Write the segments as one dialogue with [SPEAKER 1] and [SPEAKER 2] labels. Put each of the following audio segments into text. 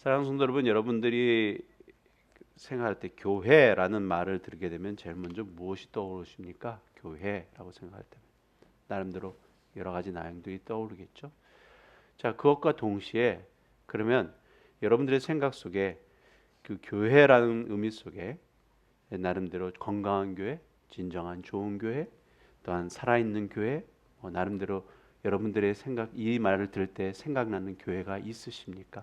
[SPEAKER 1] 사랑하는 성도 여러분, 여러분들이 생각할 때 교회라는 말을 들게 되면 제일 먼저 무엇이 떠오르십니까? 교회라고 생각할 때 나름대로 여러 가지 나형들이 떠오르겠죠. 자, 그것과 동시에 그러면 여러분들의 생각 속에 그 교회라는 의미 속에 나름대로 건강한 교회, 진정한 좋은 교회, 또한 살아있는 교회, 나름대로 여러분들의 생각, 이 말을 들을 때 생각나는 교회가 있으십니까?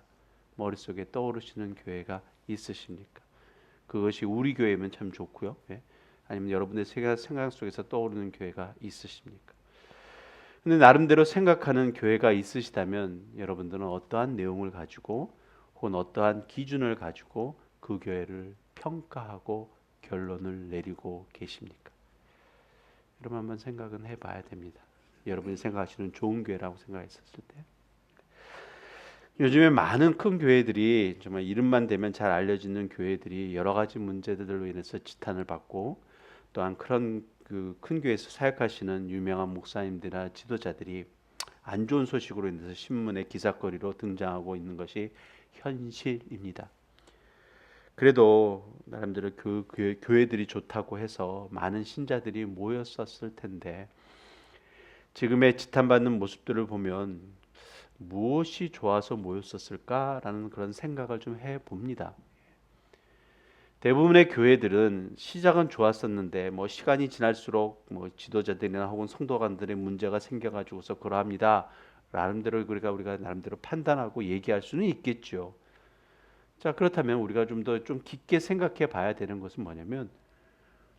[SPEAKER 1] 머릿속에 떠오르시는 교회가 있으십니까? 그것이 우리 교회면 참 좋고요. 예? 아니면 여러분의 생각 속에서 떠오르는 교회가 있으십니까? 근데 나름대로 생각하는 교회가 있으시다면 여러분들은 어떠한 내용을 가지고 혹은 어떠한 기준을 가지고 그 교회를 평가하고 결론을 내리고 계십니까? 여러분 한번 생각은 해봐야 됩니다. 여러분이 생각하시는 좋은 교회라고 생각했었을 때 요즘에 많은 큰 교회들이 정말 이름만 대면 잘 알려지는 교회들이 여러 가지 문제들로 인해서 지탄을 받고 또한 그런 그 큰 교회에서 사역하시는 유명한 목사님들이나 지도자들이 안 좋은 소식으로 인해서 신문의 기사거리로 등장하고 있는 것이 현실입니다. 그래도 나름대로 그 교회들이 좋다고 해서 많은 신자들이 모였었을 텐데 지금의 지탄받는 모습들을 보면 무엇이 좋아서 모였었을까라는 그런 생각을 좀 해봅니다. 대부분의 교회들은 시작은 좋았었는데 시간이 지날수록 지도자들이나 혹은 성도관들의 문제가 생겨가지고서 그러합니다. 나름대로 우리가 나름대로 판단하고 얘기할 수는 있겠죠. 자, 그렇다면 우리가 좀 더 좀 깊게 생각해 봐야 되는 것은 뭐냐면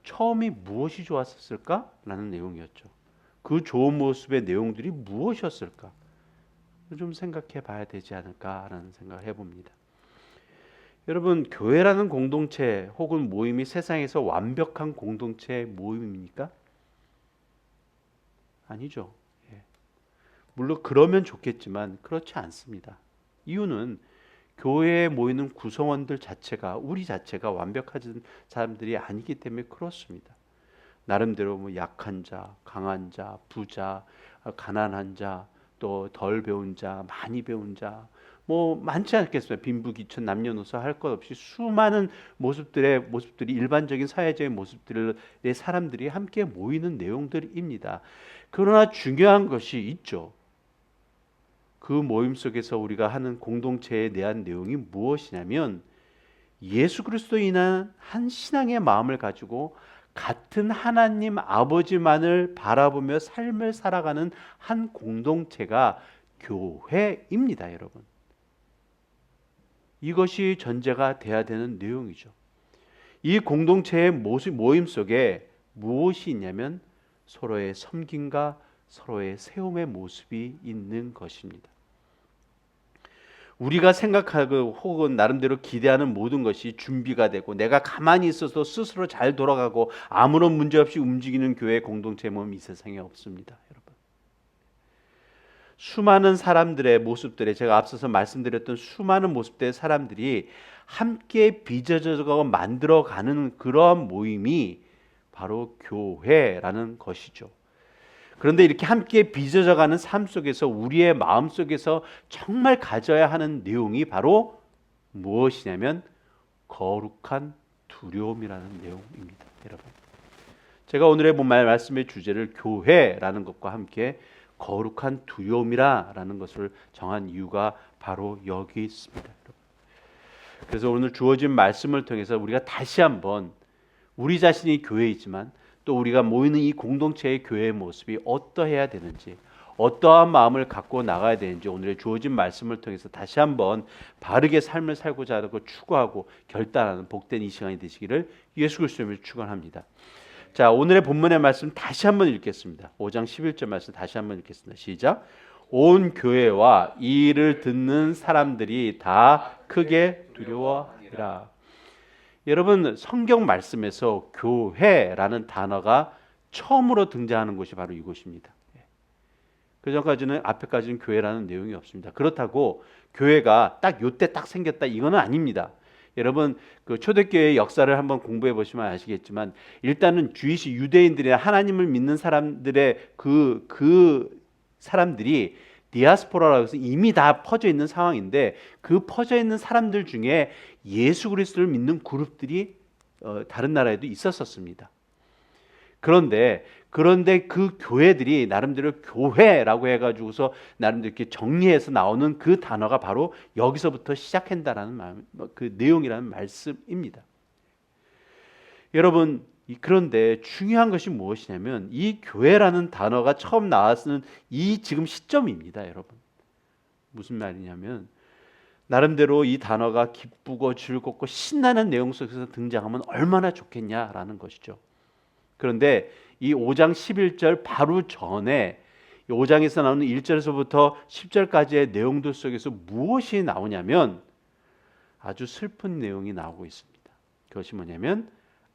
[SPEAKER 1] 처음이 무엇이 좋았었을까라는 내용이었죠. 그 좋은 모습의 내용들이 무엇이었을까? 좀 생각해 봐야 되지 않을까라는 생각을 해봅니다. 여러분, 교회라는 공동체 혹은 모임이 세상에서 완벽한 공동체 모임입니까? 아니죠. 예. 물론 그러면 좋겠지만 그렇지 않습니다. 이유는 교회에 모이는 구성원들 자체가 우리 자체가 완벽한 사람들이 아니기 때문에 그렇습니다. 나름대로 약한 자, 강한 자, 부자, 가난한 자, 또 덜 배운 자, 많이 배운 자, 많지 않겠습니까? 빈부귀천 남녀노소 할 것 없이 수많은 모습들이 일반적인 사회적인 모습들의 사람들이 함께 모이는 내용들입니다. 그러나 중요한 것이 있죠. 그 모임 속에서 우리가 하는 공동체에 대한 내용이 무엇이냐면 예수 그리스도로 인한 한 신앙의 마음을 가지고 같은 하나님 아버지만을 바라보며 삶을 살아가는 한 공동체가 교회입니다, 여러분. 이것이 전제가 돼야 되는 내용이죠. 이 공동체의 모임 속에 무엇이 있냐면 서로의 섬김과 서로의 세움의 모습이 있는 것입니다. 우리가 생각하고 혹은 나름대로 기대하는 모든 것이 준비가 되고 내가 가만히 있어서 스스로 잘 돌아가고 아무런 문제 없이 움직이는 교회 공동체 모임이 이 세상에 없습니다, 여러분. 수많은 사람들의 모습들에 제가 앞서서 말씀드렸던 수많은 모습들의 사람들이 함께 빚어져가고 만들어가는 그러한 모임이 바로 교회라는 것이죠. 그런데 이렇게 함께 빚어져가는 삶 속에서 우리의 마음 속에서 정말 가져야 하는 내용이 바로 무엇이냐면 거룩한 두려움이라는 내용입니다, 여러분. 제가 오늘의 말씀의 주제를 교회라는 것과 함께 거룩한 두려움이라는 것을 정한 이유가 바로 여기 있습니다, 여러분. 그래서 오늘 주어진 말씀을 통해서 우리가 다시 한번 우리 자신이 교회이지만 또 우리가 모이는 이 공동체의 교회의 모습이 어떠해야 되는지 어떠한 마음을 갖고 나가야 되는지 오늘의 주어진 말씀을 통해서 다시 한번 바르게 삶을 살고자 하고 추구하고 결단하는 복된 이 시간이 되시기를 예수 그리스도로 축원합니다. 자, 오늘의 본문의 말씀 다시 한번 읽겠습니다. 5장 11절 말씀 다시 한번 읽겠습니다. 시작. 온 교회와 이 일을 듣는 사람들이 다 크게 두려워하리라. 여러분, 성경 말씀에서 교회라는 단어가 처음으로 등장하는 곳이 바로 이곳입니다. 그 전까지는 앞에까지는 교회라는 내용이 없습니다. 그렇다고 교회가 딱 요때 딱 생겼다 이거는 아닙니다. 여러분, 그 초대교회의 역사를 한번 공부해 보시면 아시겠지만 일단은 유대인들이나 하나님을 믿는 사람들의 그 사람들이 디아스포라라고 해서 이미 다 퍼져 있는 상황인데 그 퍼져 있는 사람들 중에 예수 그리스도를 믿는 그룹들이 다른 나라에도 있었습니다. 그런데 그 교회들이 나름대로 교회라고 해가지고서 나름대로 이렇게 정리해서 나오는 그 단어가 바로 여기서부터 시작한다라는 그 내용이라는 말씀입니다. 여러분, 그런데 중요한 것이 무엇이냐면 이 교회라는 단어가 처음 나왔는 이 지금 시점입니다, 여러분. 무슨 말이냐면 나름대로 이 단어가 기쁘고 즐겁고 신나는 내용 속에서 등장하면 얼마나 좋겠냐라는 것이죠. 그런데 이 5장 11절 바로 전에 5장에서 나오는 1절에서부터 10절까지의 내용들 속에서 무엇이 나오냐면 아주 슬픈 내용이 나오고 있습니다. 그것이 뭐냐면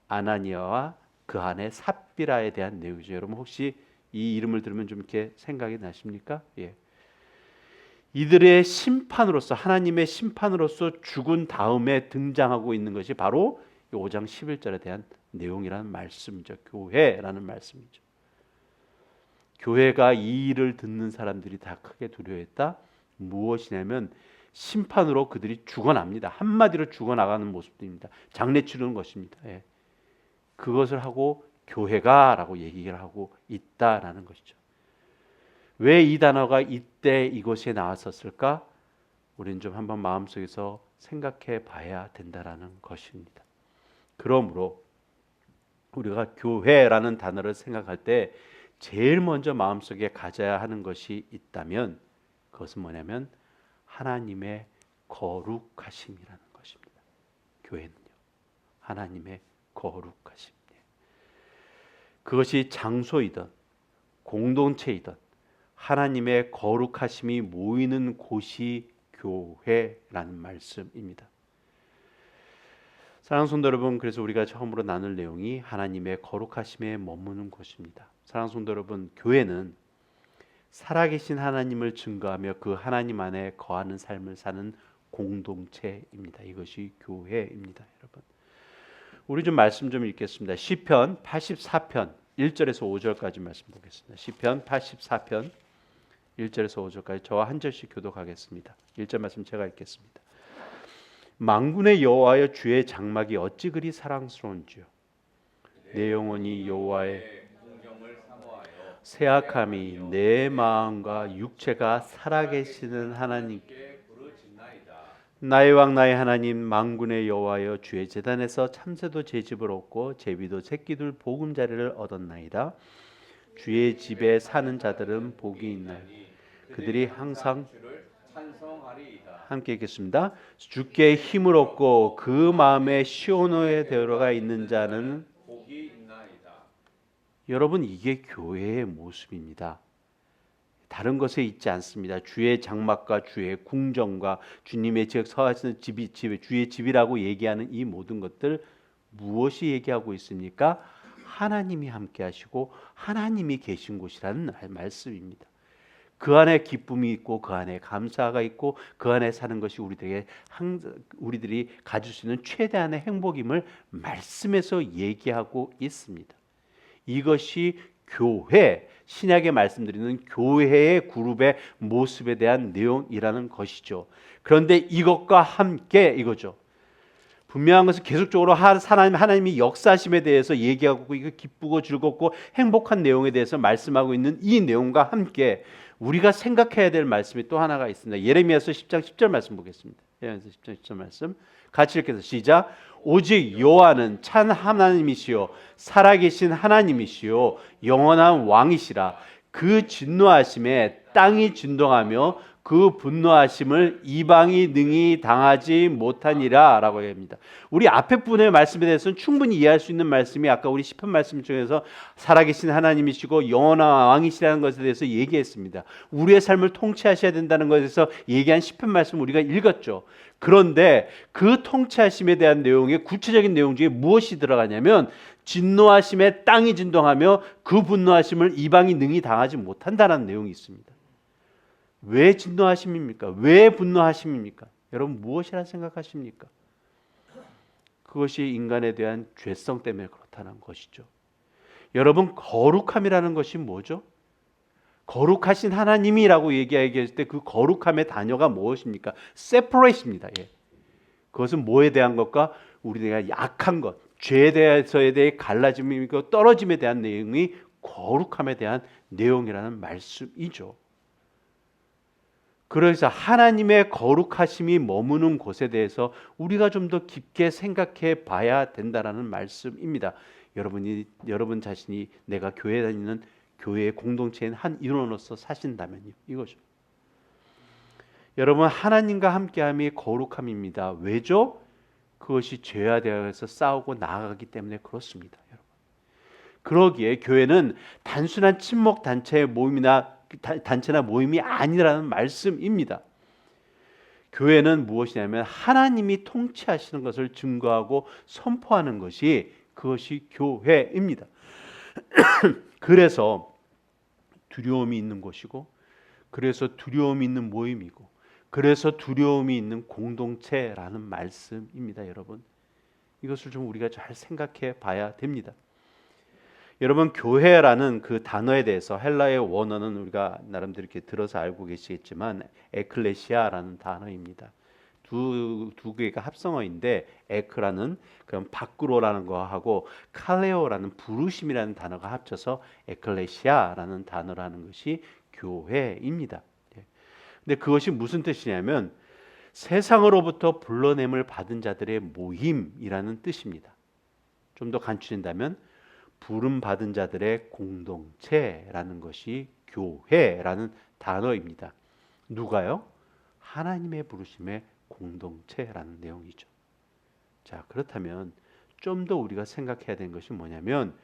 [SPEAKER 1] 아나니아와 그 아내 삽비라에 대한 내용이죠. 여러분 혹시 이 이름을 들으면 좀 이렇게 생각이 나십니까? 예. 이들의 심판으로서 하나님의 심판으로서 죽은 다음에 등장하고 있는 것이 바로 5장 11절에 대한 내용이라는 말씀이죠. 교회라는 말씀이죠. 교회가 이 일을 듣는 사람들이 다 크게 두려워했다. 무엇이냐면 심판으로 그들이 죽어납니다. 한마디로 죽어나가는 모습입니다. 장례 치르는 것입니다. 예. 그것을 하고 교회가 라고 얘기를 하고 있다라는 것이죠. 왜 이 단어가 이때 이곳에 나왔었을까? 우리는 좀 한번 마음속에서 생각해 봐야 된다라는 것입니다. 그러므로 우리가 교회라는 단어를 생각할 때 제일 먼저 마음속에 가져야 하는 것이 있다면 그것은 뭐냐면 하나님의 거룩하심이라는 것입니다. 교회는요. 하나님의 거룩하심. 그것이 장소이든 공동체이든 하나님의 거룩하심이 모이는 곳이 교회라는 말씀입니다. 사랑하는 성도 여러분, 그래서 우리가 처음으로 나눌 내용이 하나님의 거룩하심에 머무는 곳입니다. 사랑하는 성도 여러분, 교회는 살아계신 하나님을 증거하며 그 하나님 안에 거하는 삶을 사는 공동체입니다. 이것이 교회입니다, 여러분. 우리 좀 말씀 좀 읽겠습니다. 시편 84편 1절에서 5절까지 말씀 보겠습니다. 시편 84편 1절에서 5절까지 저와 한 절씩 교독하겠습니다. 1절 말씀 제가 읽겠습니다. 만군의 여호와여 주의 장막이 어찌 그리 사랑스러운지요. 내 영혼이 여호와의 새악함이 내 마음과 육체가 살아계시는 하나님께 나의 왕 나의 하나님 만군의 여호와여 주의 제단에서 참새도 제 집을 얻고 제비도 새끼들 보금자리를 얻었나이다. 주의 집에 사는 자들은 복이 있나니 그들이 항상 함께 읽겠습니다. 주께 힘을 얻고 그 마음에 시온호에 들어가 있는 자는 복이 있나이다. 여러분 이게 교회의 모습입니다. 다른 것에 있지 않습니다. 주의 장막과 주의 궁정과 주님의 서하시는 집이 주의 집이라고 얘기하는 이 모든 것들 무엇이 얘기하고 있습니까? 하나님이 함께 하시고 하나님이 계신 곳이라는 말씀입니다. 그 안에 기쁨이 있고 그 안에 감사가 있고 그 안에 사는 것이 우리들이 가질 수 있는 최대한의 행복임을 말씀에서 얘기하고 있습니다. 이것이 교회, 신약에 말씀드리는 교회의 그룹의 모습에 대한 내용이라는 것이죠. 그런데 이것과 함께 이거죠. 분명한 것은 계속적으로 하나님이 역사심에 대해서 얘기하고 이거 기쁘고 즐겁고 행복한 내용에 대해서 말씀하고 있는 이 내용과 함께 우리가 생각해야 될 말씀이 또 하나가 있습니다. 예레미야서 10장 10절 말씀 보겠습니다. 예레미야서 10장 10절 말씀 같이 읽겠습니다. 시작. 오직 여호와는 참 하나님이시요 살아계신 하나님이시요 영원한 왕이시라. 그 진노하심에 땅이 진동하며 그 분노하심을 이방이 능히 당하지 못하니라 라고 합니다. 우리 앞에 분의 말씀에 대해서는 충분히 이해할 수 있는 말씀이 아까 우리 시편 말씀 중에서 살아계신 하나님이시고 영원한 왕이시라는 것에 대해서 얘기했습니다. 우리의 삶을 통치하셔야 된다는 것에 대해서 얘기한 시편 말씀 우리가 읽었죠. 그런데 그 통치하심에 대한 내용의 구체적인 내용 중에 무엇이 들어가냐면 진노하심에 땅이 진동하며 그 분노하심을 이방이 능히 당하지 못한다는 내용이 있습니다. 왜 진노하심입니까? 왜 분노하심입니까? 여러분 무엇이라 생각하십니까? 그것이 인간에 대한 죄성 때문에 그렇다는 것이죠. 여러분 거룩함이라는 것이 뭐죠? 거룩하신 하나님이라고 얘기했을 때 그 거룩함의 단어가 무엇입니까? separate입니다. 예. 그것은 뭐에 대한 것과 우리가 약한 것, 죄에 대해서에 대해 갈라짐이고 떨어짐에 대한 내용이 거룩함에 대한 내용이라는 말씀이죠. 그래서 하나님의 거룩하심이 머무는 곳에 대해서 우리가 좀 더 깊게 생각해 봐야 된다라는 말씀입니다. 여러분 자신이 내가 교회 다니는 교회의 공동체인 한 일원으로서 사신다면요, 이거죠. 여러분, 하나님과 함께함이 거룩함입니다. 왜죠? 그것이 죄와 대하여서 싸우고 나아가기 때문에 그렇습니다. 여러분. 그러기에 교회는 단순한 친목 단체의 단체나 모임이 아니라는 말씀입니다. 교회는 무엇이냐면 하나님이 통치하시는 것을 증거하고 선포하는 것이 그것이 교회입니다. 그래서 두려움이 있는 곳이고, 그래서 두려움이 있는 모임이고, 그래서 두려움이 있는 공동체라는 말씀입니다. 여러분, 이것을 좀 우리가 잘 생각해 봐야 됩니다. 여러분, 교회라는 그 단어에 대해서 헬라의 원어는 우리가 나름대로 이렇게 들어서 알고 계시겠지만 에클레시아라는 단어입니다. 두 개가 합성어인데 에크라는 그런 밖으로라는 거하고 칼레오라는 부르심이라는 단어가 합쳐서 에클레시아라는 단어라는 것이 교회입니다. 근데 그것이 무슨 뜻이냐면 세상으로부터 불러냄을 받은 자들의 모임이라는 뜻입니다. 좀 더 간추린다면 부름 받은 자들의 공동체라는 것이 교회라는 단어입니다. 누가요? 하나님의 부르심의 공동체라는 내용이죠. 자, 그렇다면 좀 더 우리가 생각해야 되는 것이 뭐냐면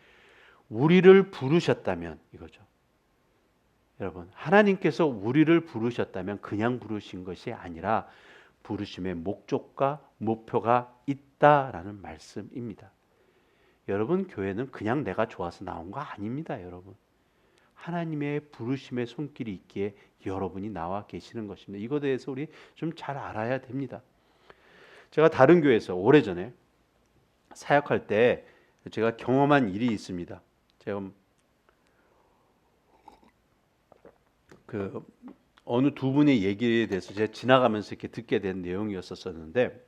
[SPEAKER 1] 우리를 부르셨다면 이거죠. 여러분, 하나님께서 우리를 부르셨다면 그냥 부르신 것이 아니라 부르심의 목적과 목표가 있다라는 말씀입니다. 여러분, 교회는 그냥 내가 좋아서 나온 거 아닙니다. 여러분, 하나님의 부르심의 손길이 있기에 여러분이 나와 계시는 것입니다. 이거에 대해서 우리 좀 잘 알아야 됩니다. 제가 다른 교회에서 오래전에 사역할 때 제가 경험한 일이 있습니다. 제가 어느 두 분의 얘기에 대해서 제가 지나가면서 이렇게 듣게 된 내용이었었는데,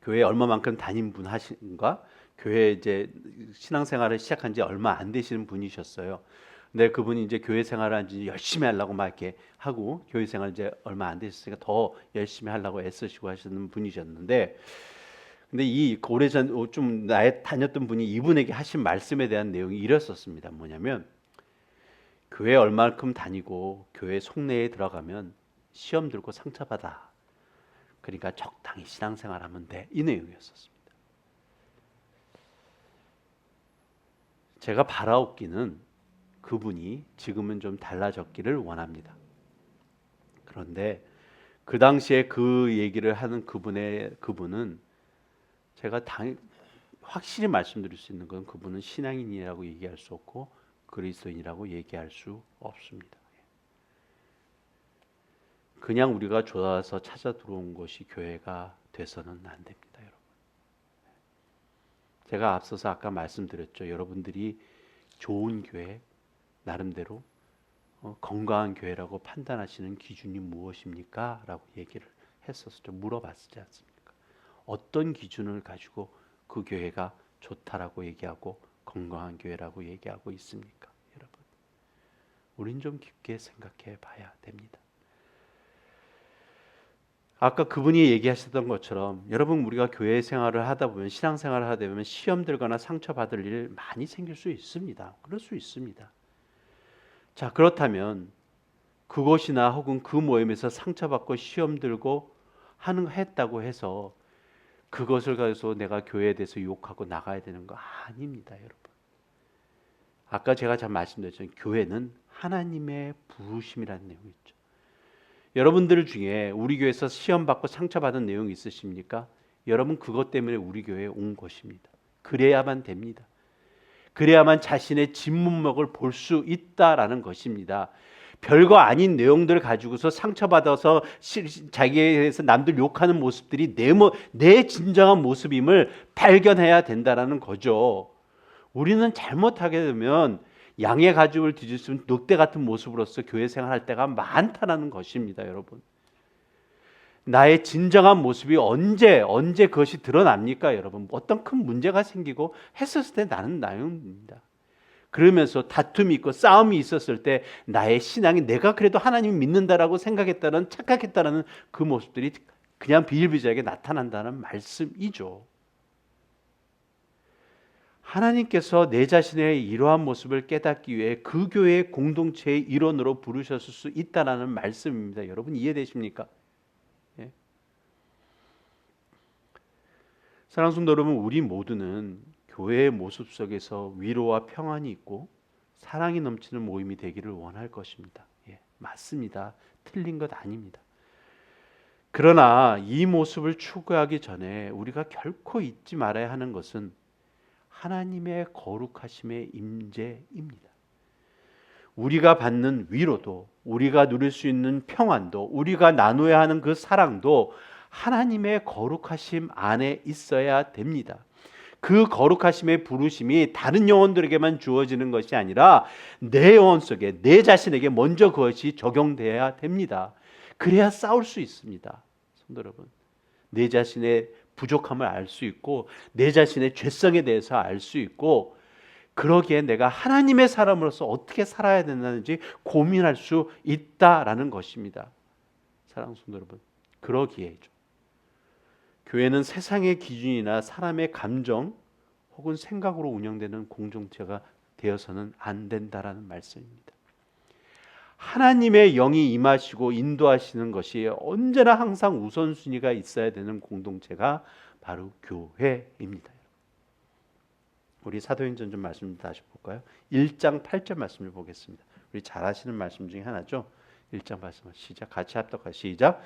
[SPEAKER 1] 교회 얼마만큼 다닌 분 하신가? 교회 이제 신앙생활을 시작한 지 얼마 안 되시는 분이셨어요. 근데 그분이 이제 교회 생활을 한지 열심히 하려고 막 이렇게 하고, 교회 생활 이제 얼마 안 되셨으니까 더 열심히 하려고 애쓰시고 하시는 분이셨는데, 근데 이 오래전 좀 나에 다녔던 분이 이분에게 하신 말씀에 대한 내용이 이랬었습니다. 뭐냐면 교회 얼마만큼 다니고 교회 속내에 들어가면 시험 들고 상처받아. 그러니까 적당히 신앙생활하면 돼. 이 내용이었었습니다. 제가 바라옵기는 그분이 지금은 좀 달라졌기를 원합니다. 그런데 그 당시에 그 얘기를 하는 그분은 제가 확실히 말씀드릴 수 있는 건 그분은 신앙인이라고 얘기할 수 없고 그리스도인이라고 얘기할 수 없습니다. 그냥 우리가 좋아서 찾아 들어온 것이 교회가 돼서는 안 됩니다, 여러분. 제가 앞서서 아까 말씀드렸죠. 여러분들이 좋은 교회, 나름대로 건강한 교회라고 판단하시는 기준이 무엇입니까? 라고 얘기를 했었죠. 물어봤지 않습니까? 어떤 기준을 가지고 그 교회가 좋다라고 얘기하고 건강한 교회라고 얘기하고 있습니까? 여러분, 우린 좀 깊게 생각해 봐야 됩니다. 아까 그분이 얘기하셨던 것처럼 여러분, 우리가 교회 생활을 하다 보면, 신앙생활을 하다 보면 시험 들거나 상처받을 일 많이 생길 수 있습니다. 그럴 수 있습니다. 자, 그렇다면 그것이나 혹은 그 모임에서 상처받고 시험 들고 했다고 해서 그것을 가지고 내가 교회에 대해서 욕하고 나가야 되는 거 아닙니다, 여러분. 아까 제가 잘 말씀드렸죠. 교회는 하나님의 부르심이라는 내용이 있죠. 여러분들 중에 우리 교회에서 시험 받고 상처받은 내용이 있으십니까? 여러분, 그것 때문에 우리 교회에 온 것입니다. 그래야만 됩니다. 그래야만 자신의 진면목을 볼 수 있다라는 것입니다. 별거 아닌 내용들을 가지고서 상처받아서 자기에 대해서 남들 욕하는 모습들이 내 진정한 모습임을 발견해야 된다라는 거죠. 우리는 잘못하게 되면 양의 가죽을 뒤집은 늑대 같은 모습으로서 교회 생활할 때가 많다는 것입니다, 여러분. 나의 진정한 모습이 언제 그것이 드러납니까, 여러분? 어떤 큰 문제가 생기고 했었을 때 나는 나입니다. 그러면서 다툼이 있고 싸움이 있었을 때 나의 신앙이 내가 그래도 하나님을 믿는다라고 생각했다는 착각했다는 그 모습들이 그냥 비일비재하게 나타난다는 말씀이죠. 하나님께서 내 자신의 이러한 모습을 깨닫기 위해 그 교회의 공동체의 일원으로 부르셨을 수 있다는 말씀입니다. 여러분 이해되십니까? 예? 사랑하는 성도 여러분, 우리 모두는 교회의 모습 속에서 위로와 평안이 있고 사랑이 넘치는 모임이 되기를 원할 것입니다. 예, 맞습니다. 틀린 것 아닙니다. 그러나 이 모습을 추구하기 전에 우리가 결코 잊지 말아야 하는 것은 하나님의 거룩하심의 임재입니다. 우리가 받는 위로도, 우리가 누릴 수 있는 평안도, 우리가 나눠야 하는 그 사랑도 하나님의 거룩하심 안에 있어야 됩니다. 그 거룩하심의 부르심이 다른 영혼들에게만 주어지는 것이 아니라 내 영혼 속에, 내 자신에게 먼저 그것이 적용돼야 됩니다. 그래야 싸울 수 있습니다. 성도 여러분, 내 자신의 부족함을 알 수 있고 내 자신의 죄성에 대해서 알 수 있고 그러기에 내가 하나님의 사람으로서 어떻게 살아야 되는지 고민할 수 있다라는 것입니다. 사랑하는 성도 여러분, 그러기에죠. 교회는 세상의 기준이나 사람의 감정 혹은 생각으로 운영되는 공동체가 되어서는 안 된다라는 말씀입니다. 하나님의 영이 임하시고 인도하시는 것이 언제나 항상 우선순위가 있어야 되는 공동체가 바로 교회입니다. 우리 사도행전 좀 말씀 다시 볼까요? 1장 8절 말씀을 보겠습니다. 우리 잘 아시는 말씀 중에 하나죠. 1장 말씀 시작, 같이 합독하시 시작.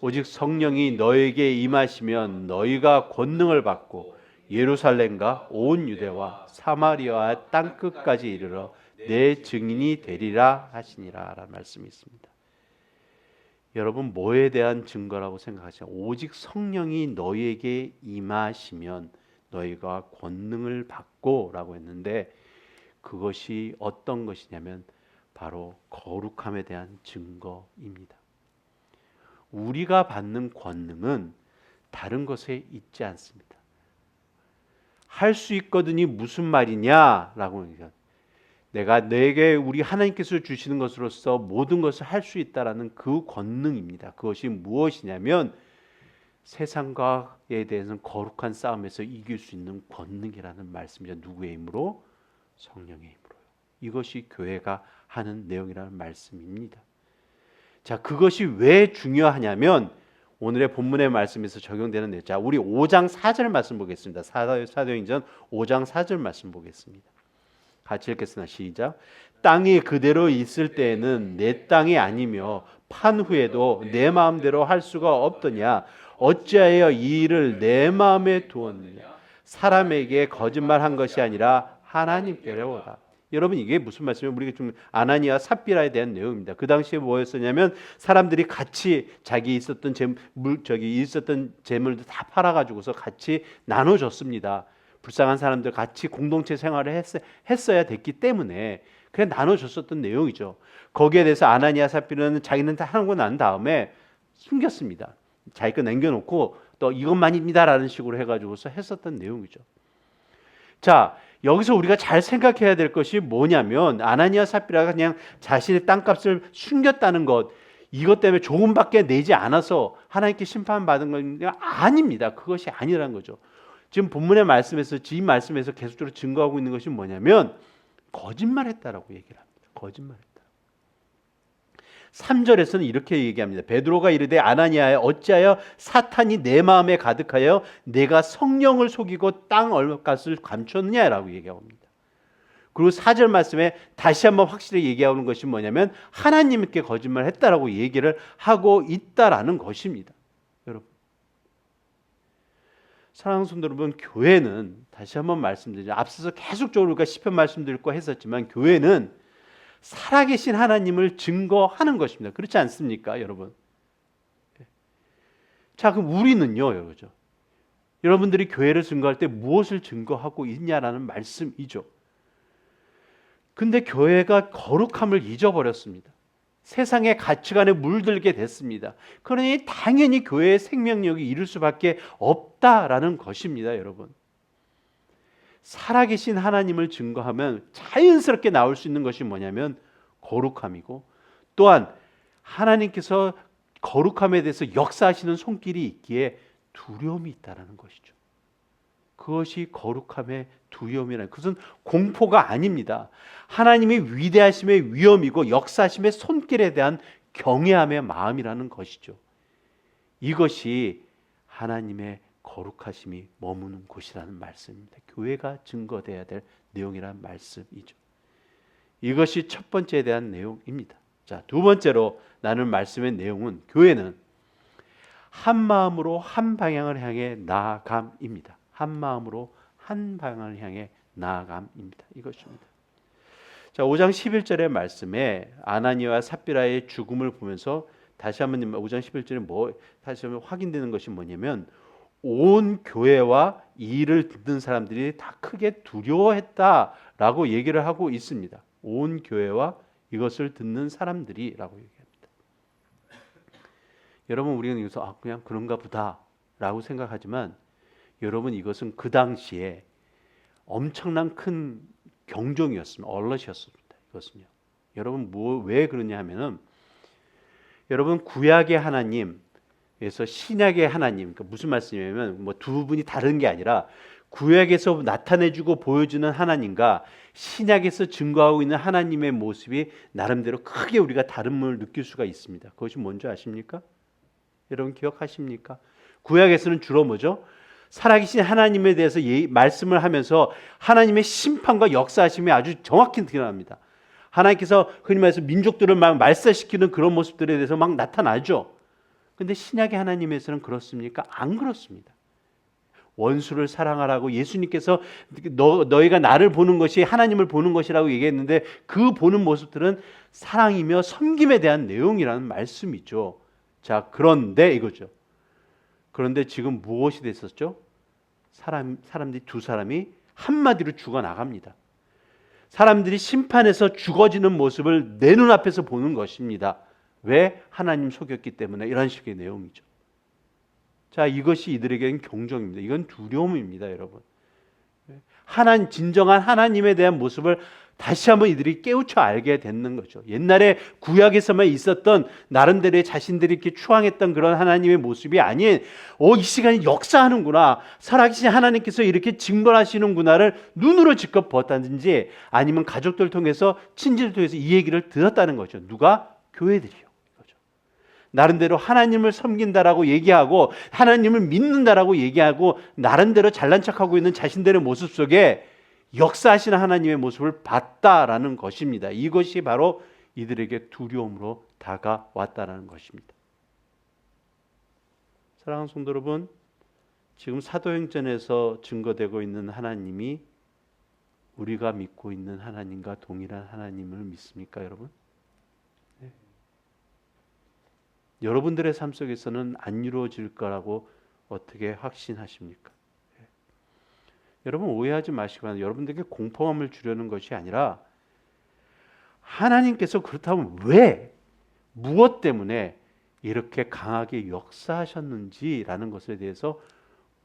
[SPEAKER 1] 오직 성령이 너에게 임하시면 너희가 권능을 받고 예루살렘과 온 유대와 사마리아와 땅끝까지 이르러 내 증인이 되리라 하시니라 라는 말씀이 있습니다. 여러분 뭐에 대한 증거라고 생각하세요? 오직 성령이 너희에게 임하시면 너희가 권능을 받고 라고 했는데 그것이 어떤 것이냐면 바로 거룩함에 대한 증거입니다. 우리가 받는 권능은 다른 것에 있지 않습니다. 할 수 있거든이 무슨 말이냐라고 하니까 내가 내게 우리 하나님께서 주시는 것으로서 모든 것을 할 수 있다라는 그 권능입니다. 그것이 무엇이냐면 세상과에 대해서는 거룩한 싸움에서 이길 수 있는 권능이라는 말씀이죠. 누구의 힘으로? 성령의 힘으로요. 이것이 교회가 하는 내용이라는 말씀입니다. 자, 그것이 왜 중요하냐면 오늘의 본문의 말씀에서 적용되는 내용. 자, 우리 5장 4절 말씀 보겠습니다. 사도행전 5장 4절 말씀 보겠습니다. 같이 읽겠습니다. 시작. 땅이 그대로 있을 때에는 내 땅이 아니며 판 후에도 내 마음대로 할 수가 없더냐. 어찌하여 이 일을 내 마음에 두었느냐. 사람에게 거짓말한 것이 아니라 하나님께로다. 여러분 이게 무슨 말씀이에요? 우리가 좀 아나니아 삽비라에 대한 내용입니다. 그 당시에 뭐였었냐면 사람들이 같이 자기 있었던 재물들 다 팔아가지고서 같이 나눠줬습니다. 불쌍한 사람들 같이 공동체 생활을 했어야 됐기 때문에 그냥 나눠줬었던 내용이죠. 거기에 대해서 아나니아 삽비라는 자기는 다 하고 난 다음에 숨겼습니다. 자기 거 남겨놓고 또 이것만입니다라는 식으로 해가지고서 했었던 내용이죠. 자, 여기서 우리가 잘 생각해야 될 것이 뭐냐면 아나니아 삽비라가 그냥 자신의 땅값을 숨겼다는 것, 이것 때문에 조금밖에 내지 않아서 하나님께 심판받은 건 아닙니다. 그것이 아니라는 거죠. 지금 본문의 말씀에서 계속적으로 증거하고 있는 것이 뭐냐면 거짓말했다라고 얘기를 합니다. 거짓말했다. 3절에서는 이렇게 얘기합니다. 베드로가 이르되 아나니아야 어찌하여 사탄이 내 마음에 가득하여 내가 성령을 속이고 땅 얼마값을 감췄느냐라고 얘기합니다. 그리고 4절 말씀에 다시 한번 확실히 얘기하는 것이 뭐냐면 하나님께 거짓말했다라고 얘기를 하고 있다라는 것입니다. 여러분, 사랑하는 성도 여러분, 교회는 다시 한번 말씀드리죠. 앞서서 계속적으로 우리가 시편 말씀드리고 했었지만 교회는 살아계신 하나님을 증거하는 것입니다. 그렇지 않습니까, 여러분? 자, 그럼 우리는요, 여러분. 여러분들이 교회를 증거할 때 무엇을 증거하고 있냐라는 말씀이죠. 근데 교회가 거룩함을 잊어버렸습니다. 세상의 가치관에 물들게 됐습니다. 그러니 당연히 교회의 생명력이 이룰 수밖에 없다라는 것입니다, 여러분. 살아계신 하나님을 증거하면 자연스럽게 나올 수 있는 것이 뭐냐면 거룩함이고, 또한 하나님께서 거룩함에 대해서 역사하시는 손길이 있기에 두려움이 있다는 것이죠. 그것이 거룩함의 두려움이라는, 그것은 공포가 아닙니다. 하나님의 위대하심의 위엄이고 역사하심의 손길에 대한 경외함의 마음이라는 것이죠. 이것이 하나님의 거룩하심이 머무는 곳이라는 말씀입니다. 교회가 증거되어야 될 내용이라는 말씀이죠. 이것이 첫 번째에 대한 내용입니다. 자, 두 번째로 나눌 말씀의 내용은 교회는 한 마음으로 한 방향을 향해 나아감입니다. 한 마음으로 한 방향을 향해 나아감입니다. 이것입니다. 자, 5장 11절의 말씀에 아나니와 삽비라의 죽음을 보면서 다시 한번 5장 11절에 다시 한번 확인되는 것이 뭐냐면, 온 교회와 이 일을 듣는 사람들이 다 크게 두려워했다라고 얘기를 하고 있습니다. 온 교회와 이것을 듣는 사람들이라고 얘기합니다. 여러분, 우리는 여기서 그냥 그런가 보다라고 생각하지만, 여러분, 이것은 그 당시에 엄청난 큰 경종이었습니다. 얼럿이었습니다. 이것은요. 여러분, 왜 그러냐 하면은, 여러분, 구약의 하나님에서 신약의 하나님, 그러니까 무슨 말씀이냐면 두 분이 다른 게 아니라 구약에서 나타내주고 보여주는 하나님과 신약에서 증거하고 있는 하나님의 모습이 나름대로 크게 우리가 다름을 느낄 수가 있습니다. 그것이 뭔지 아십니까? 여러분 기억하십니까? 구약에서는 주로 뭐죠? 살아계신 하나님에 대해서 말씀을 하면서 하나님의 심판과 역사하심이 아주 정확히 드러납니다. 하나님께서 흔히 말해서 민족들을 막 말살시키는 그런 모습들에 대해서 막 나타나죠. 그런데 신약의 하나님에서는 그렇습니까? 안 그렇습니다. 원수를 사랑하라고 예수님께서 너희가 나를 보는 것이 하나님을 보는 것이라고 얘기했는데, 그 보는 모습들은 사랑이며 섬김에 대한 내용이라는 말씀이죠. 자, 그런데 이거죠. 그런데 지금 무엇이 됐었죠? 사람들이 두 사람이 한마디로 죽어나갑니다. 사람들이 심판에서 죽어지는 모습을 내 눈앞에서 보는 것입니다. 왜? 하나님 속였기 때문에. 이런 식의 내용이죠. 자, 이것이 이들에게는 경종입니다. 이건 두려움입니다, 여러분. 진정한 하나님에 대한 모습을 다시 한번 이들이 깨우쳐 알게 되는 거죠. 옛날에 구약에서만 있었던 나름대로의 자신들이 이렇게 추앙했던 그런 하나님의 모습이 아닌, 이 시간이 역사하는구나, 살아계신 하나님께서 이렇게 증거하시는구나를 눈으로 직접 보았다든지, 아니면 가족들 통해서, 친지를 통해서 이 얘기를 들었다는 거죠. 누가? 교회들이요. 나름대로 하나님을 섬긴다라고 얘기하고 하나님을 믿는다라고 얘기하고 나름대로 잘난 척하고 있는 자신들의 모습 속에 역사하시는 하나님의 모습을 봤다라는 것입니다. 이것이 바로 이들에게 두려움으로 다가왔다라는 것입니다. 사랑하는 성도 여러분, 지금 사도행전에서 증거되고 있는 하나님이 우리가 믿고 있는 하나님과 동일한 하나님을 믿습니까, 여러분? 여러분들의 삶 속에서는 안 이루어질 거라고 어떻게 확신하십니까? 여러분 오해하지 마시고, 여러분들에게 공포감을 주려는 것이 아니라 하나님께서 그렇다면 왜, 무엇 때문에 이렇게 강하게 역사하셨는지라는 것에 대해서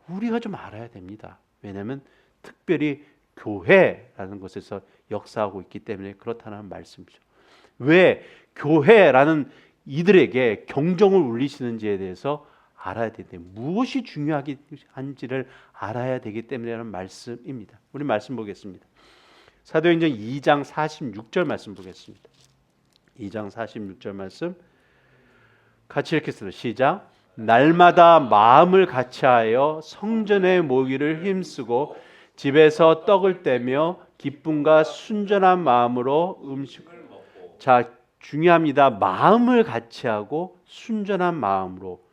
[SPEAKER 1] 우리가 좀 알아야 됩니다. 왜냐하면 특별히 교회라는 것에서 역사하고 있기 때문에 그렇다는 말씀이죠. 왜 교회라는 이들에게 경종을 울리시는지에 대해서 알아야 되는데, 무엇이 중요한지를 알아야 되기 때문이라는 말씀입니다. 우리 말씀 보겠습니다. 사도행전 2장 46절 말씀 보겠습니다. 2장 46절 말씀 같이 읽겠습니다. 시작. 날마다 마음을 같이하여 성전에 모이기를 힘쓰고 집에서 떡을 떼며 기쁨과 순전한 마음으로 음식을 먹고. 자, 중요합니다. 마음을 같이하고 순전한 마음으로.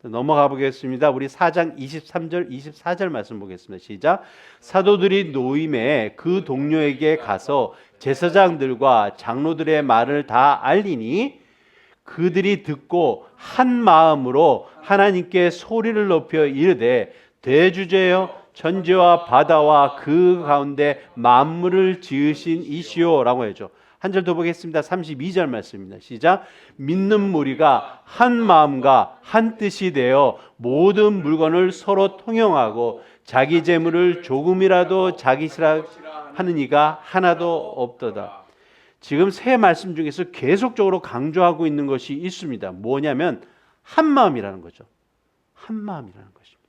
[SPEAKER 1] 넘어가 보겠습니다. 우리 4장 23절 24절 말씀 보겠습니다. 시작. 사도들이 노임에 그 동료에게 가서 제사장들과 장로들의 말을 다 알리니 그들이 듣고 한 마음으로 하나님께 소리를 높여 이르되, 대주제여 천지와 바다와 그 가운데 만물을 지으신 이시오라고 해죠. 한 절 더 보겠습니다. 32절 말씀입니다. 시작. 믿는 무리가 한 마음과 한 뜻이 되어 모든 물건을 서로 통용하고 자기 재물을 조금이라도 자기시라 하는 이가 하나도 없도다. 지금 세 말씀 중에서 계속적으로 강조하고 있는 것이 있습니다. 뭐냐면 한 마음이라는 거죠. 한 마음이라는 것입니다.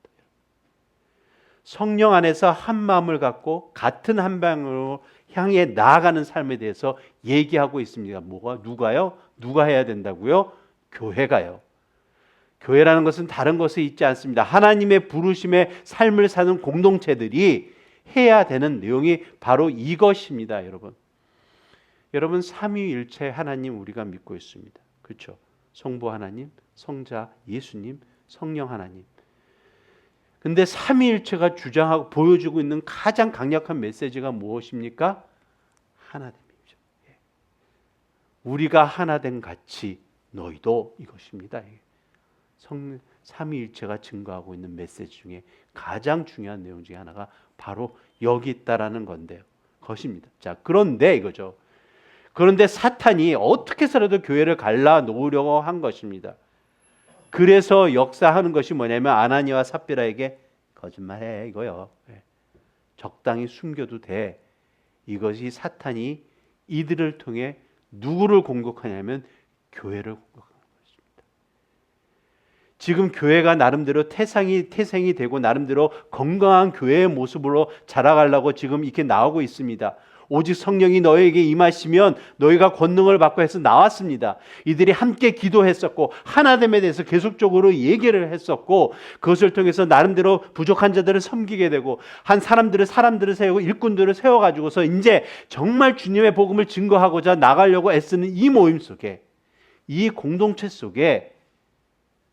[SPEAKER 1] 성령 안에서 한 마음을 갖고 같은 한 방향으로 향해 나아가는 삶에 대해서 얘기하고 있습니다. 누가요? 누가 해야 된다고요? 교회가요. 교회라는 것은 다른 것에 있지 않습니다. 하나님의 부르심의 삶을 사는 공동체들이 해야 되는 내용이 바로 이것입니다, 여러분. 여러분, 삼위일체 하나님 우리가 믿고 있습니다. 그렇죠? 성부 하나님, 성자 예수님, 성령 하나님. 근데 삼위일체가 주장하고 보여주고 있는 가장 강력한 메시지가 무엇입니까? 하나됨이죠. 우리가 하나됨 같이 너희도 이것입니다. 삼위일체가 증거하고 있는 메시지 중에 가장 중요한 내용 중에 하나가 바로 여기 있다라는 건데요. 것입니다. 자, 그런데 이거죠. 그런데 사탄이 어떻게 해서라도 교회를 갈라 놓으려고 한 것입니다. 그래서 역사하는 것이 뭐냐면 아나니와 삽비라에게 거짓말해 이거요. 적당히 숨겨도 돼. 이것이 사탄이 이들을 통해 누구를 공격하냐면 교회를 공격하는 것입니다. 지금 교회가 나름대로 태생이 되고 나름대로 건강한 교회의 모습으로 자라가려고 지금 이렇게 나오고 있습니다. 오직 성령이 너에게 임하시면 너희가 권능을 받고 해서 나왔습니다. 이들이 함께 기도했었고 하나됨에 대해서 계속적으로 얘기를 했었고 그것을 통해서 나름대로 부족한 자들을 섬기게 되고 한 사람들을 세우고 일꾼들을 세워가지고서 이제 정말 주님의 복음을 증거하고자 나가려고 애쓰는 이 모임 속에 이 공동체 속에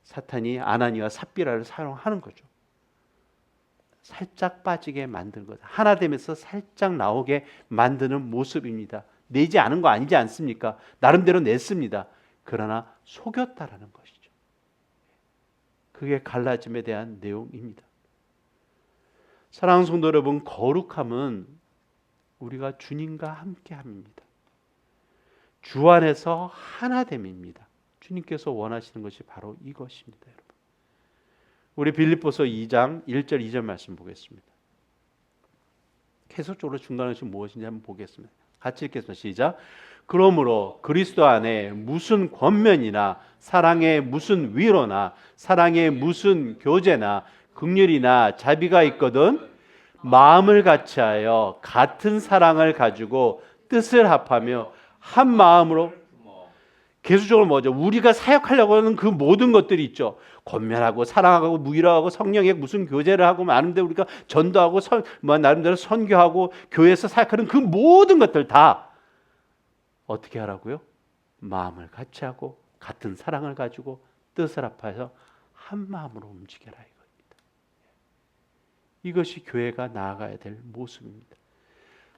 [SPEAKER 1] 사탄이 아나니와 삽비라를 사용하는 거죠. 살짝 빠지게 만든 것, 하나됨에서 살짝 나오게 만드는 모습입니다. 내지 않은 거 아니지 않습니까? 나름대로 냈습니다. 그러나 속였다라는 것이죠. 그게 갈라짐에 대한 내용입니다. 사랑하는 성도 여러분, 거룩함은 우리가 주님과 함께함입니다. 주 안에서 하나됨입니다. 주님께서 원하시는 것이 바로 이것입니다, 여러분. 우리 빌립보서 2장 1절 2절 말씀 보겠습니다. 계속적으로 중간에 무엇인지 한번 보겠습니다. 같이 읽겠습니다. 시작. 그러므로 그리스도 안에 무슨 권면이나 사랑의 무슨 위로나 사랑의 무슨 교제나 긍휼이나 자비가 있거든 마음을 같이하여 같은 사랑을 가지고 뜻을 합하며 한 마음으로 계속적으로 뭐죠? 우리가 사역하려고 하는 그 모든 것들이 있죠. 권면하고 사랑하고 위로하고 성령의 무슨 교제를 하고 나름대로 우리가 전도하고 나름대로 선교하고 교회에서 사역하는 그 모든 것들 다 어떻게 하라고요? 마음을 같이 하고 같은 사랑을 가지고 뜻을 합해서 한 마음으로 움직여라 이겁니다. 이것이 교회가 나아가야 될 모습입니다.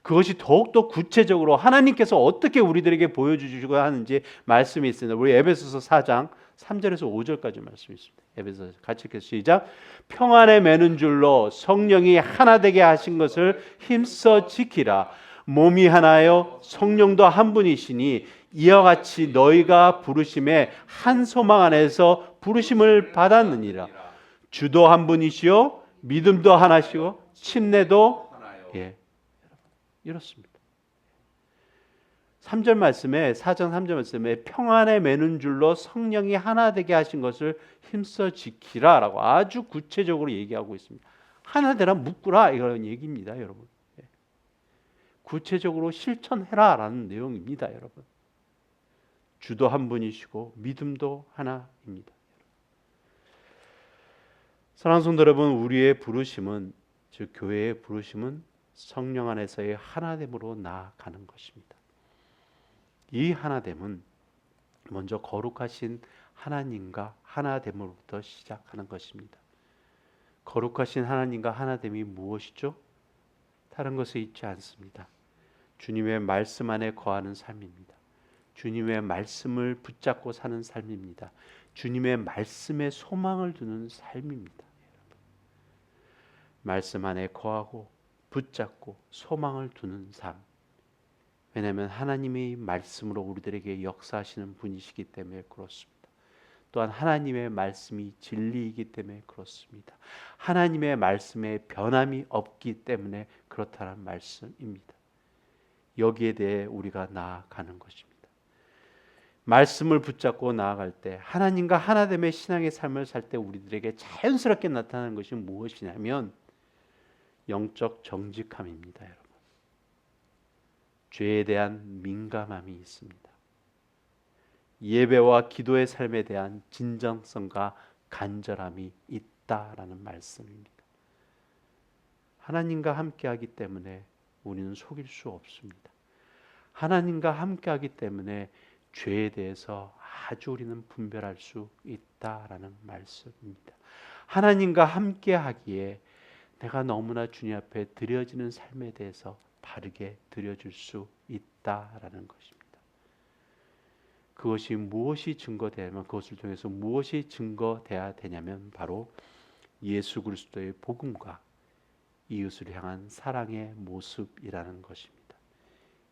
[SPEAKER 1] 그것이 더욱더 구체적으로 하나님께서 어떻게 우리들에게 보여주시고 하는지 말씀이 있습니다. 우리 에베소서 4장 3절에서 5절까지 말씀이 있습니다. 에베소서 같이 읽겠습니다. 시작. 평안에 매는 줄로 성령이 하나 되게 하신 것을 힘써 지키라. 몸이 하나요 성령도 한 분이시니 이와 같이 너희가 부르심에 한 소망 안에서 부르심을 받았느니라. 주도 한 분이시요 믿음도 하나시고 침례도 이렇습니다. 3절 말씀에 4장 3절 말씀에 평안에 매는 줄로 성령이 하나 되게 하신 것을 힘써 지키라라고 아주 구체적으로 얘기하고 있습니다. 하나 되라 묶으라 이런 얘기입니다, 여러분. 구체적으로 실천해라라는 내용입니다, 여러분. 주도 한 분이시고 믿음도 하나입니다. 사랑하는 성도 여러분, 우리의 부르심은 즉 교회의 부르심은 성령 안에서의 하나됨으로 나아가는 것입니다. 이 하나됨은 먼저 거룩하신 하나님과 하나됨으로부터 시작하는 것입니다. 거룩하신 하나님과 하나됨이 무엇이죠? 다른 것에 있지 않습니다. 주님의 말씀 안에 거하는 삶입니다. 주님의 말씀을 붙잡고 사는 삶입니다. 주님의 말씀에 소망을 두는 삶입니다. 말씀 안에 거하고 붙잡고 소망을 두는 삶. 왜냐하면 하나님이 말씀으로 우리들에게 역사하시는 분이시기 때문에 그렇습니다. 또한 하나님의 말씀이 진리이기 때문에 그렇습니다. 하나님의 말씀에 변함이 없기 때문에 그렇다는 말씀입니다. 여기에 대해 우리가 나아가는 것입니다. 말씀을 붙잡고 나아갈 때 하나님과 하나됨의 신앙의 삶을 살 때 우리들에게 자연스럽게 나타나는 것이 무엇이냐면 영적 정직함입니다. 여러분. 죄에 대한 민감함이 있습니다. 예배와 기도의 삶에 대한 진정성과 간절함이 있다라는 말씀입니다. 하나님과 함께하기 때문에 우리는 속일 수 없습니다. 하나님과 함께하기 때문에 죄에 대해서 아주 우리는 분별할 수 있다라는 말씀입니다. 하나님과 함께하기에 내가 너무나 주님 앞에 드려지는 삶에 대해서 바르게 드려줄 수 있다라는 것입니다. 그것이 무엇이 증거되냐면 그것을 통해서 무엇이 증거돼야 되냐면 바로 예수 그리스도의 복음과 이웃을 향한 사랑의 모습이라는 것입니다.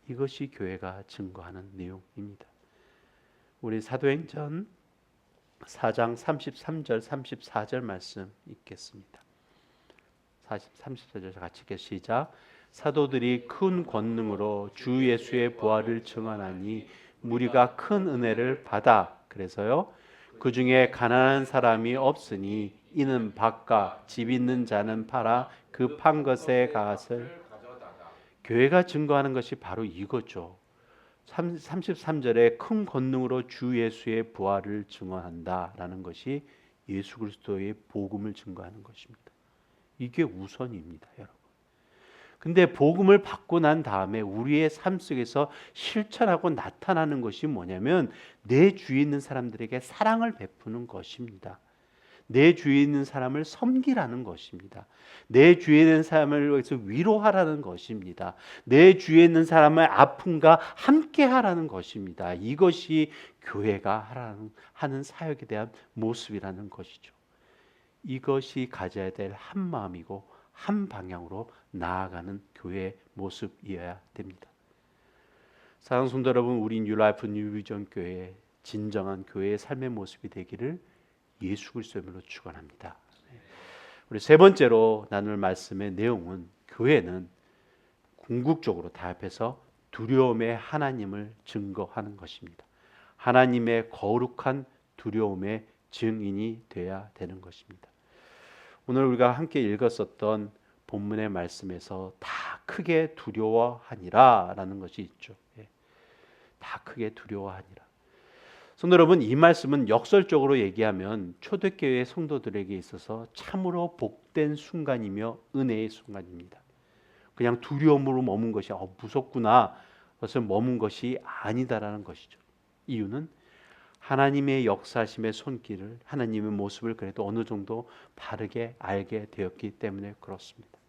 [SPEAKER 1] 이것이 교회가 증거하는 내용입니다. 우리 사도행전 4장 33절 34절 말씀 읽겠습니다. 34절 같이 읽겠습니다. 시작. 사도들이 큰 권능으로 주 예수의 부활을 증언하니 무리가 큰 은혜를 받아. 그래서요. 그 중에 가난한 사람이 없으니 이는 밭과 집 있는 자는 팔아 그 판 것의 값을. 교회가 증거하는 것이 바로 이거죠. 33절에 큰 권능으로 주 예수의 부활을 증언한다라는 것이 예수 그리스도의 복음을 증거하는 것입니다. 이게 우선입니다, 여러분. 근데 복음을 받고 난 다음에 우리의 삶 속에서 실천하고 나타나는 것이 뭐냐면 내 주위에 있는 사람들에게 사랑을 베푸는 것입니다. 내 주위에 있는 사람을 섬기라는 것입니다. 내 주위에 있는 사람을 위해서 위로하라는 것입니다. 내 주위에 있는 사람의 아픔과 함께하라는 것입니다. 이것이 교회가 하는 사역에 대한 모습이라는 것이죠. 이것이 가져야 될 한 마음이고 한 방향으로 나아가는 교회의 모습이어야 됩니다. 사랑하는 성도 여러분, 우리 뉴라이프 뉴비전 교회의 진정한 교회의 삶의 모습이 되기를 예수 그리스도의 이름으로 축원합니다. 우리 세 번째로 나눌 말씀의 내용은 교회는 궁극적으로 다 합해서 두려움의 하나님을 증거하는 것입니다. 하나님의 거룩한 두려움의 증인이 되어야 되는 것입니다. 오늘 우리가 함께 읽었었던 본문의 말씀에서 다 크게 두려워하니라 라는 것이 있죠. 다 크게 두려워하니라. 성도 여러분, 이 말씀은 역설적으로 얘기하면 초대교회 성도들에게 있어서 참으로 복된 순간이며 은혜의 순간입니다. 그냥 두려움으로 머문 것이 무섭구나 그것을 머문 것이 아니다라는 것이죠. 이유는 하나님의 역사심의 손길을 하나님의 모습을 그래도 어느 정도 바르게 알게 되었기 때문에 그렇습니다.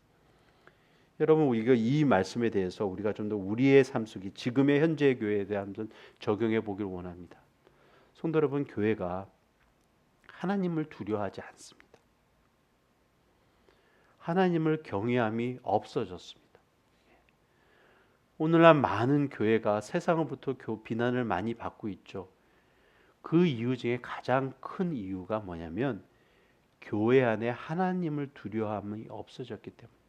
[SPEAKER 1] 여러분, 이 말씀에 대해서 우리가 좀 더 우리의 삶 속에 지금의 현재 교회에 대한 좀 적용해 보기를 원합니다. 성도 여러분, 교회가 하나님을 두려워하지 않습니다. 하나님을 경외함이 없어졌습니다. 오늘날 많은 교회가 세상으로부터 비난을 많이 받고 있죠. 그 이유 중에 가장 큰 이유가 뭐냐면 교회 안에 하나님을 두려워함이 없어졌기 때문입니다.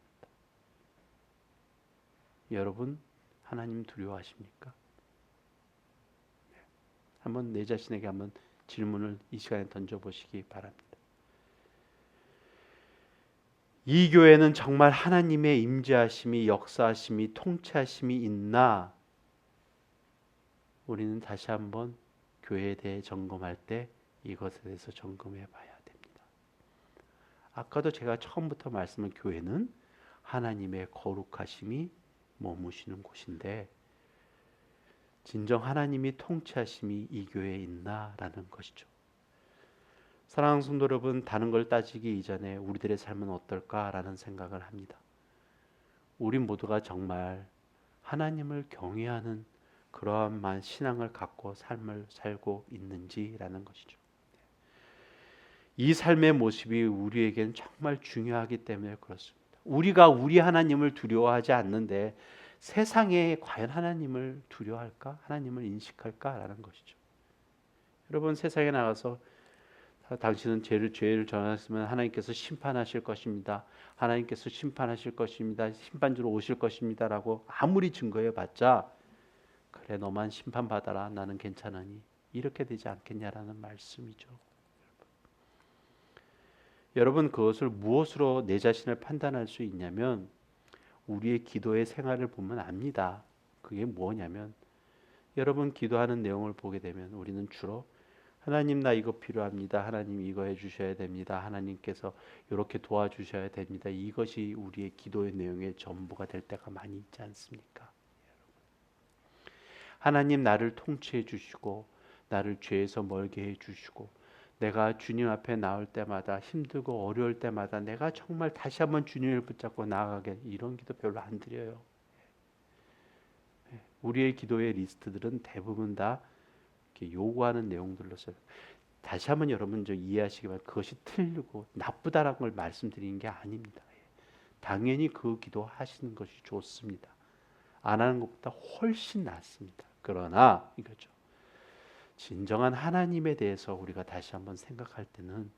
[SPEAKER 1] 여러분, 하나님 두려워하십니까? 한번 내 자신에게 한번 질문을 이 시간에 던져보시기 바랍니다. 이 교회는 정말 하나님의 임재하심이 역사하심이 통치하심이 있나? 우리는 다시 한번 교회에 대해 점검할 때 이것에 대해서 점검해 봐야 됩니다. 아까도 제가 처음부터 말씀한 교회는 하나님의 거룩하심이 머무시는 곳인데 진정 하나님이 통치하심이 이 교회에 있나라는 것이죠. 사랑하는 성도 여러분, 다른 걸 따지기 이전에 우리들의 삶은 어떨까라는 생각을 합니다. 우리 모두가 정말 하나님을 경외하는 그러한 신앙을 갖고 삶을 살고 있는지라는 것이죠. 이 삶의 모습이 우리에게는 정말 중요하기 때문에 그렇습니다. 우리가 우리 하나님을 두려워하지 않는데 세상에 과연 하나님을 두려워할까? 하나님을 인식할까라는 것이죠. 여러분, 세상에 나가서 당신은 죄를 전하였으면 하나님께서 심판하실 것입니다. 하나님께서 심판하실 것입니다. 심판주로 오실 것입니다라고 아무리 증거해봤자 그래 너만 심판받아라 나는 괜찮으니 이렇게 되지 않겠냐라는 말씀이죠. 여러분, 그것을 무엇으로 내 자신을 판단할 수 있냐면 우리의 기도의 생활을 보면 압니다. 그게 뭐냐면 여러분 기도하는 내용을 보게 되면 우리는 주로 하나님 나 이거 필요합니다. 하나님 이거 해주셔야 됩니다. 하나님께서 이렇게 도와주셔야 됩니다. 이것이 우리의 기도의 내용의 전부가 될 때가 많이 있지 않습니까? 하나님 나를 통치해 주시고 나를 죄에서 멀게 해 주시고 내가 주님 앞에 나올 때마다 힘들고 어려울 때마다 내가 정말 다시 한번 주님을 붙잡고 나아가게 이런 기도 별로 안 드려요. 우리의 기도의 리스트들은 대부분 다 이렇게 요구하는 내용들로서 다시 한번 여러분 좀 이해하시기 바랍니다. 그것이 틀리고 나쁘다라는 걸 말씀드리는 게 아닙니다. 당연히 그 기도 하시는 것이 좋습니다. 안 하는 것보다 훨씬 낫습니다. 그러나 이거죠. 진정한 하나님에 대해서 우리가 다시 한번 생각할 때는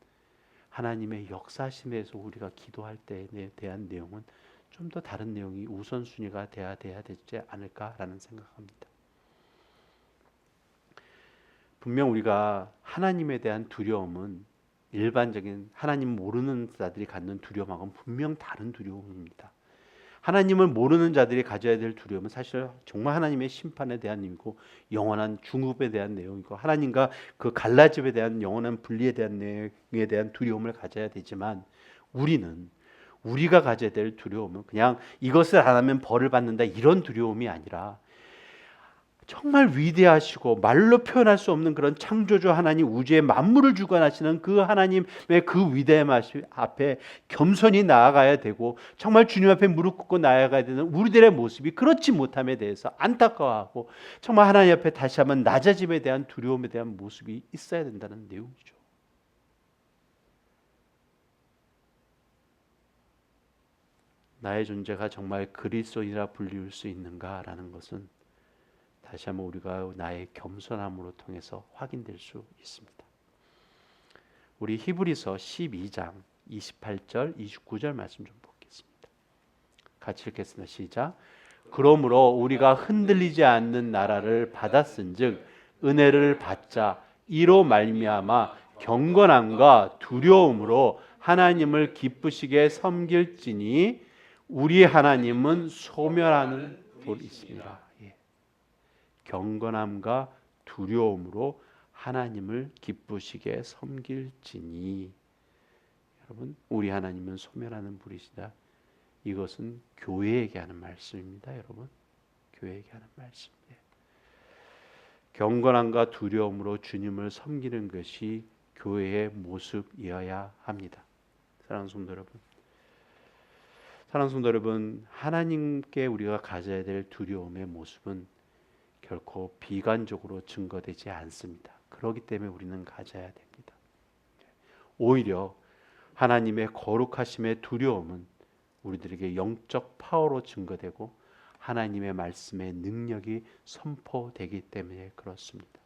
[SPEAKER 1] 하나님의 역사심에서 우리가 기도할 때에 대한 내용은 좀 더 다른 내용이 우선순위가 돼야 되지 않을까라는 생각합니다. 분명 우리가 하나님에 대한 두려움은 일반적인 하나님 모르는 자들이 갖는 두려움하고는 분명 다른 두려움입니다. 하나님을 모르는 자들이 가져야 될 두려움은 사실 정말 하나님의 심판에 대한 의미고 영원한 중업에 대한 내용이고 하나님과 그 갈라짐에 대한 영원한 분리에 대한 내용에 대한 두려움을 가져야 되지만 우리가 가져야 될 두려움은 그냥 이것을 안 하면 벌을 받는다 이런 두려움이 아니라 정말 위대하시고 말로 표현할 수 없는 그런 창조주 하나님, 우주의 만물을 주관하시는 그 하나님의 그 위대함 앞에 겸손히 나아가야 되고 정말 주님 앞에 무릎 꿇고 나아가야 되는 우리들의 모습이 그렇지 못함에 대해서 안타까워하고 정말 하나님 앞에 다시 한번 낮아짐에 대한 두려움에 대한 모습이 있어야 된다는 내용이죠. 나의 존재가 정말 그리스도인이라 불릴 수 있는가라는 것은 다시 한번 우리가 나의 겸손함으로 통해서 확인될 수 있습니다. 우리 히브리서 12장 28절 29절 말씀 좀 보겠습니다. 같이 읽겠습니다. 시작. 그러므로 우리가 흔들리지 않는 나라를 받았은즉 은혜를 받자 이로 말미암아 경건함과 두려움으로 하나님을 기쁘시게 섬길지니 우리 하나님은 소멸하는 분이십니다. 경건함과 두려움으로 하나님을 기쁘시게 섬길지니 여러분 우리 하나님은 소멸하는 분이시다. 이것은 교회에게 하는 말씀입니다. 여러분 교회에게 하는 말씀이에요. 경건함과 두려움으로 주님을 섬기는 것이 교회의 모습이어야 합니다. 사랑하는 성도 여러분, 하나님께 우리가 가져야 될 두려움의 모습은 결코 비관적으로 증거되지 않습니다. 그렇기 때문에 우리는 가져야 됩니다. 오히려 하나님의 거룩하심의 두려움은 우리들에게 영적 파워로 증거되고 하나님의 말씀의 능력이 선포되기 때문에 그렇습니다.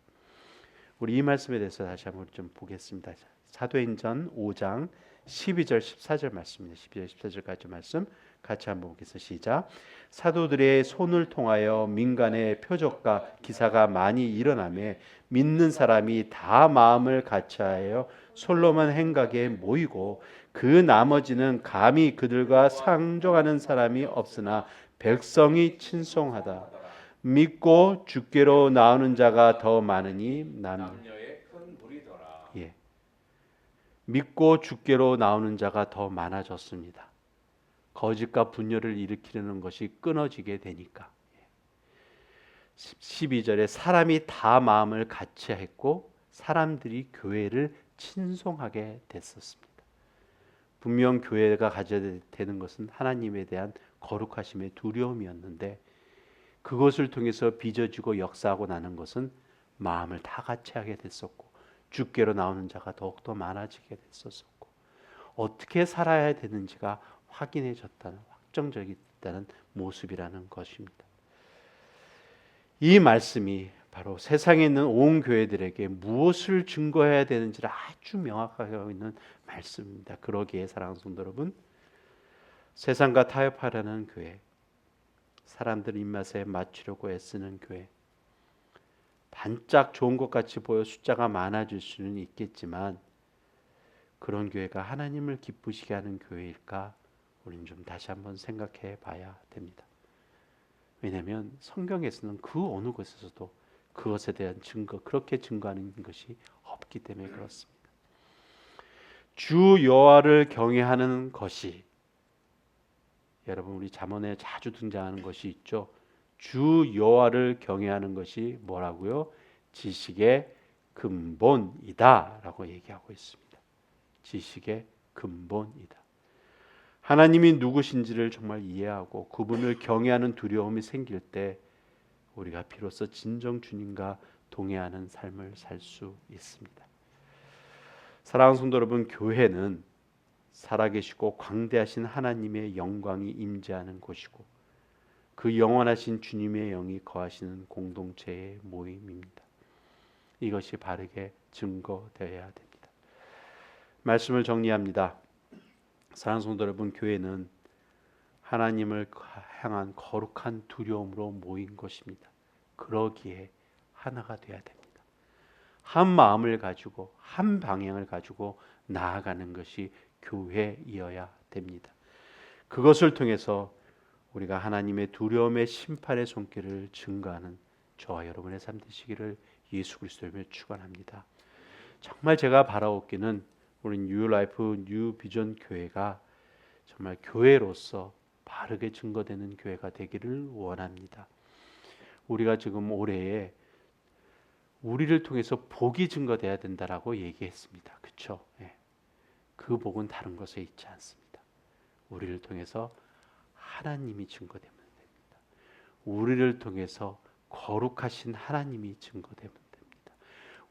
[SPEAKER 1] 우리 이 말씀에 대해서 다시 한번 좀 보겠습니다. 사도행전 5장 12절 14절 말씀입니다. 12절 14절까지 말씀 같이 한번 보겠습니다. 시작. 사도들의 손을 통하여 민간의 표적과 기사가 많이 일어나매 믿는 사람이 다 마음을 같이하여 솔로몬 행각에 모이고 그 나머지는 감히 그들과 상종하는 사람이 없으나 백성이 친송하다. 믿고 주께로 나오는 자가 더 많으니 남녀의 큰 무리더라. 믿고 주께로 나오는 자가 더 많아졌습니다. 거짓과 분열을 일으키려는 것이 끊어지게 되니까. 12절에 사람이 다 마음을 같이 했고 사람들이 교회를 친송하게 됐었습니다. 분명 교회가 가져야 되는 것은 하나님에 대한 거룩하심의 두려움이었는데 그것을 통해서 빚어지고 역사하고 나는 것은 마음을 다 같이 하게 됐었고 주께로 나오는 자가 더욱더 많아지게 됐었고 어떻게 살아야 되는지가 확인해졌다는, 확정적이다는 모습이라는 것입니다. 이 말씀이 바로 세상에 있는 온 교회들에게 무엇을 증거해야 되는지를 아주 명확하게 하고 있는 말씀입니다. 그러기에 사랑하는 성도 여러분, 세상과 타협하려는 교회, 사람들 입맛에 맞추려고 애쓰는 교회, 반짝 좋은 것 같이 보여 숫자가 많아질 수는 있겠지만 그런 교회가 하나님을 기쁘시게 하는 교회일까? 우리는 좀 다시 한번 생각해 봐야 됩니다. 왜냐하면 성경에서는 그 어느 곳에서도 그것에 대한 증거, 그렇게 증거하는 것이 없기 때문에 그렇습니다. 주 여호와를 경외하는 것이, 여러분 우리 잠언에 자주 등장하는 것이 있죠. 주 여호와를 경외하는 것이 뭐라고요? 지식의 근본이다라고 얘기하고 있습니다. 지식의 근본이다. 하나님이 누구신지를 정말 이해하고 그분을 경외하는 두려움이 생길 때 우리가 비로소 진정 주님과 동행하는 삶을 살 수 있습니다. 사랑하는 성도 여러분, 교회는 살아계시고 광대하신 하나님의 영광이 임재하는 곳이고 그 영원하신 주님의 영이 거하시는 공동체의 모임입니다. 이것이 바르게 증거되어야 됩니다. 말씀을 정리합니다. 사랑하는 성도 여러분, 교회는 하나님을 향한 거룩한 두려움으로 모인 것입니다. 그러기에 하나가 되어야 됩니다. 한 마음을 가지고 한 방향을 가지고 나아가는 것이 교회이어야 됩니다. 그것을 통해서 우리가 하나님의 두려움의 심판의 손길을 증거하는 저와 여러분의 삶 되시기를 예수 그리스도로 축원합니다. 정말 제가 바라옵기는 우리 뉴라이프 뉴비전 교회가 정말 교회로서 바르게 증거되는 교회가 되기를 원합니다. 우리가 지금 올해에 우리를 통해서 복이 증거돼야 된다라고 얘기했습니다. 그렇죠? 예. 그 복은 다른 것에 있지 않습니다. 우리를 통해서 하나님이 증거되면 됩니다. 우리를 통해서 거룩하신 하나님이 증거되면 됩니다.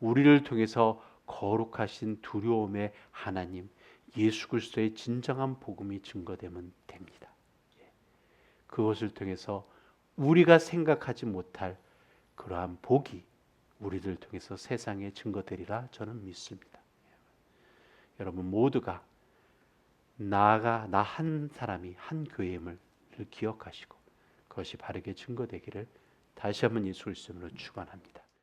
[SPEAKER 1] 우리를 통해서 거룩하신 두려움의 하나님, 예수 그리스도의 진정한 복음이 증거되면 됩니다. 그것을 통해서 우리가 생각하지 못할 그러한 복이 우리를 통해서 세상에 증거되리라 저는 믿습니다. 여러분 모두가 나 한 사람이 한 교회임을 기억하시고 그것이 바르게 증거되기를 다시 한번 예수 그리스도로 축원합니다.